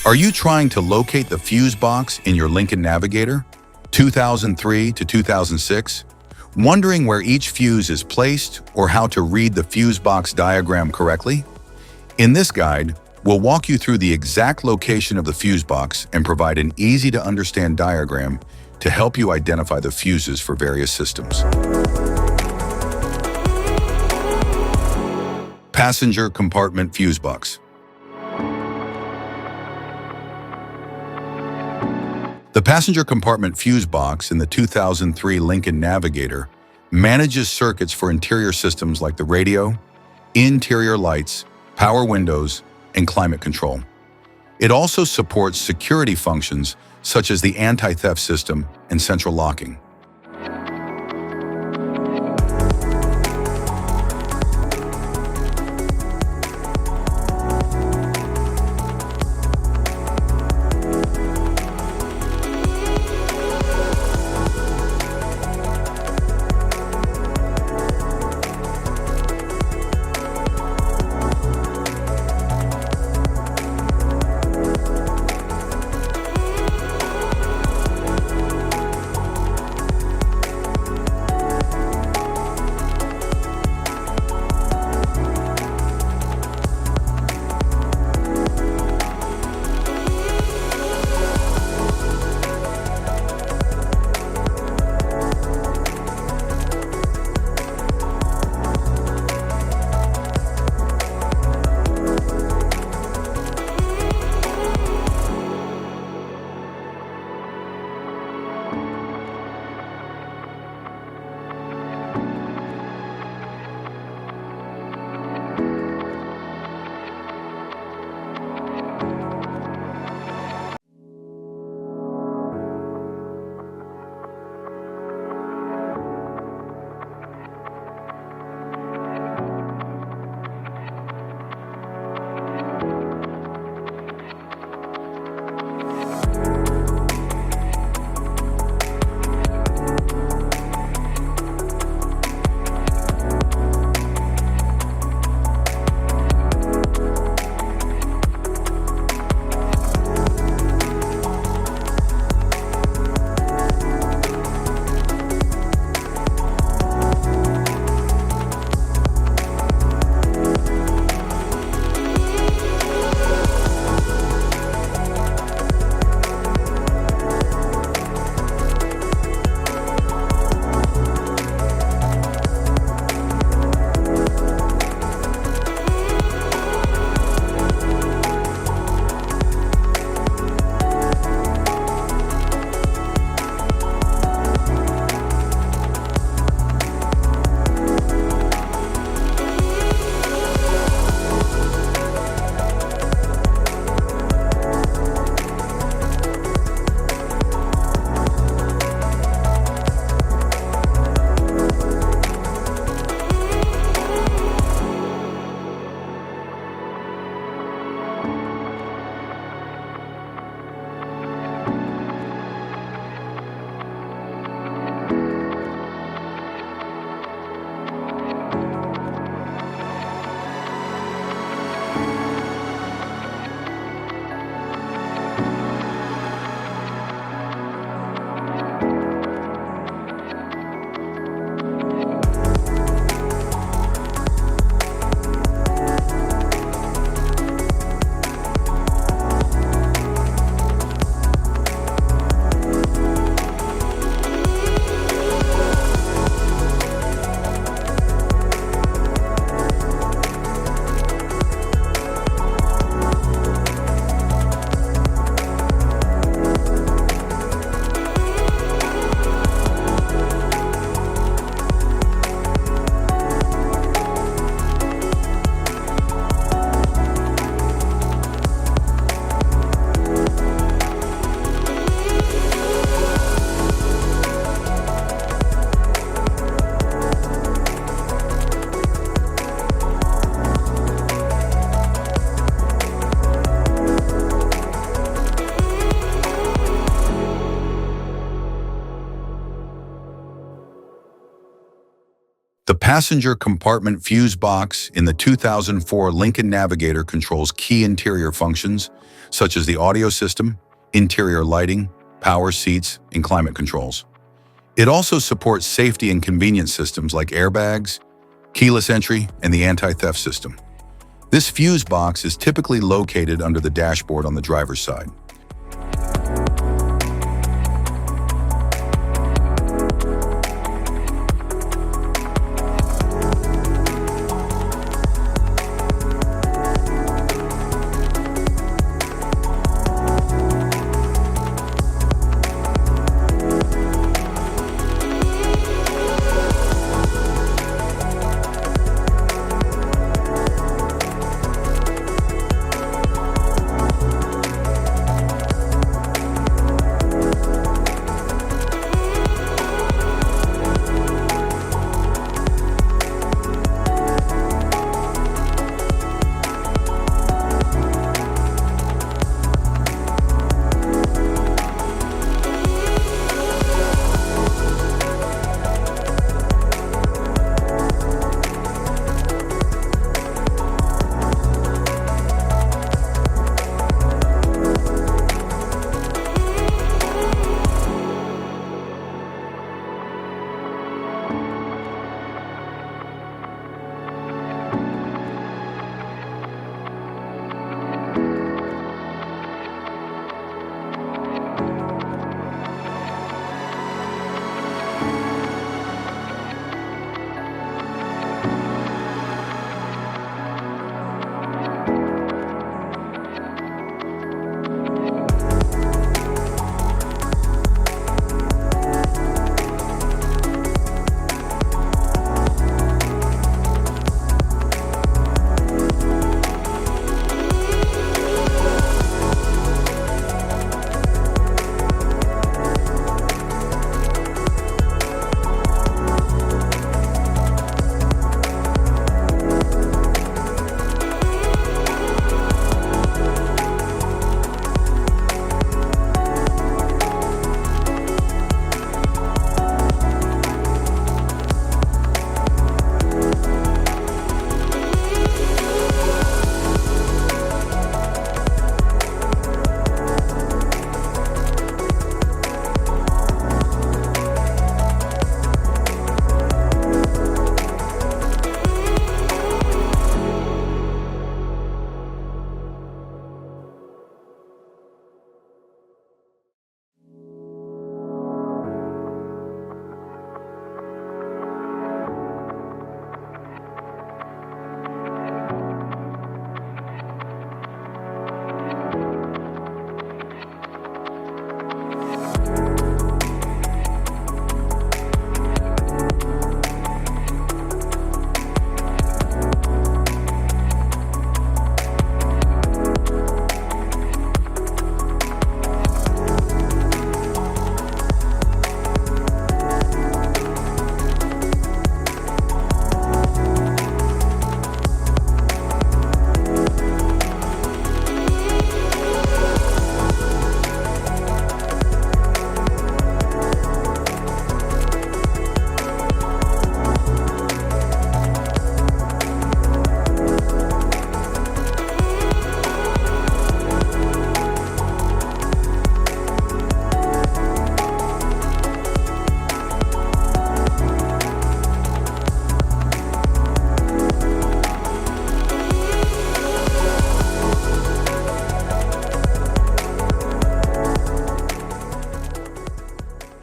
Are you trying to locate the fuse box in your Lincoln Navigator, 2003 to 2006? Wondering where each fuse is placed or how to read the fuse box diagram correctly? In this guide, we'll walk you through the exact location of the fuse box and provide an easy-to-understand diagram to help you identify the fuses for various systems. Passenger compartment fuse box. The passenger compartment fuse box in the 2003 Lincoln Navigator manages circuits for interior systems like the radio, interior lights, power windows, and climate control. It also supports security functions such as the anti-theft system and central locking. passenger compartment fuse box in the 2004 Lincoln Navigator controls key interior functions, such as the audio system, interior lighting, power seats, and climate controls. It also supports safety and convenience systems like airbags, keyless entry, and the anti-theft system. This fuse box is typically located under the dashboard on the driver's side.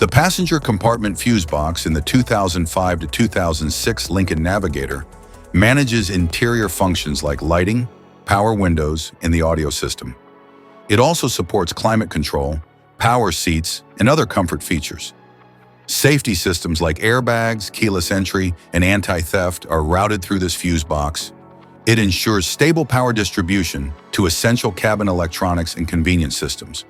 The passenger compartment fuse box in the 2005 to 2006 Lincoln Navigator manages interior functions like lighting, power windows, and the audio system. It also supports climate control, power seats, and other comfort features. Safety systems like airbags, keyless entry, and anti-theft are routed through this fuse box. It ensures stable power distribution to essential cabin electronics and convenience systems.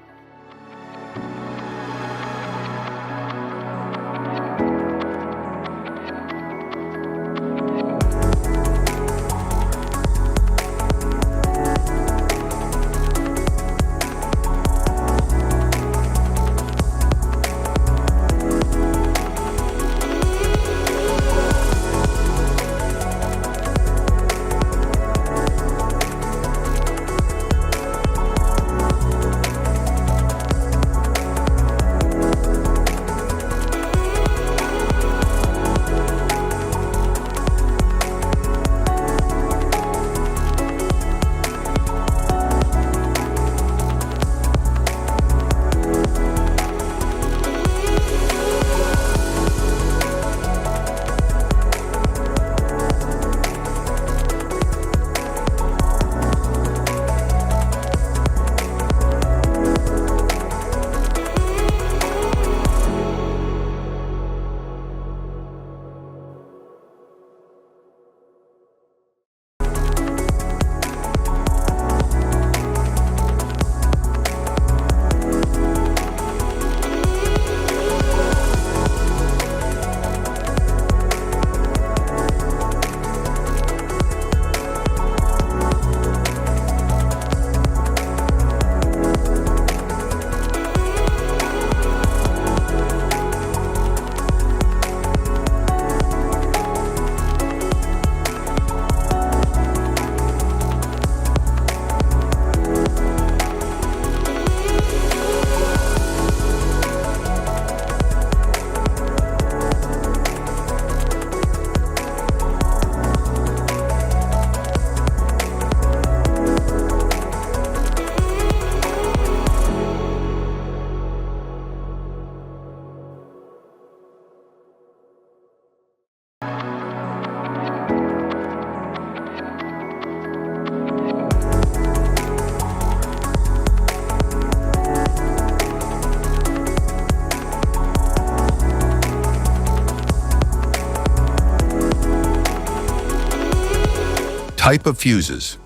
Type of fuses: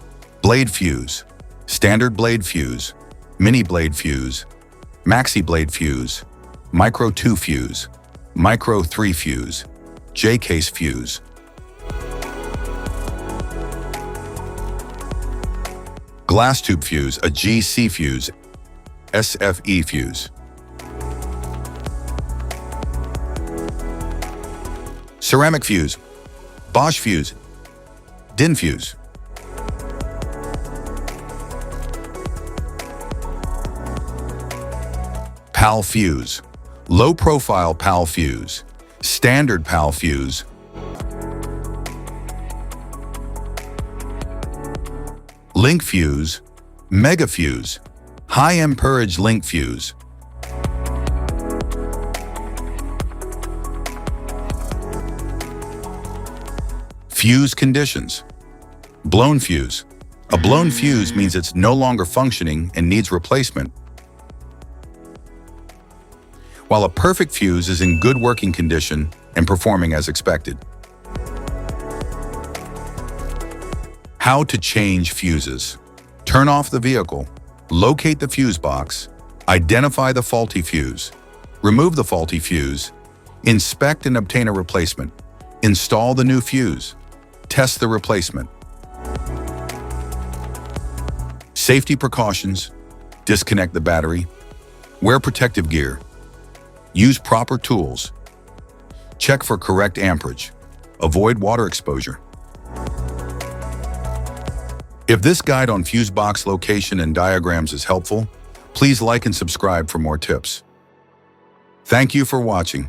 blade fuse, standard blade fuse, mini blade fuse, maxi blade fuse, micro 2 fuse, micro 3 fuse, J-case fuse. Glass tube fuse, a GC fuse, SFE fuse. Ceramic fuse, Bosch fuse, DIN fuse. PAL fuse, low profile PAL fuse, standard PAL fuse. Link fuse, mega fuse, high amperage link fuse. Fuse conditions. Blown fuse. A blown fuse means it's no longer functioning and needs replacement, while a perfect fuse is in good working condition and performing as expected. How to change fuses. Turn off the vehicle, locate the fuse box, identify the faulty fuse, remove the faulty fuse, inspect and obtain a replacement, install the new fuse, test the replacement. Safety precautions: disconnect the battery, wear protective gear, use proper tools, check for correct amperage, avoid water exposure. If this guide on fuse box location and diagrams is helpful, please like and subscribe for more tips. Thank you for watching.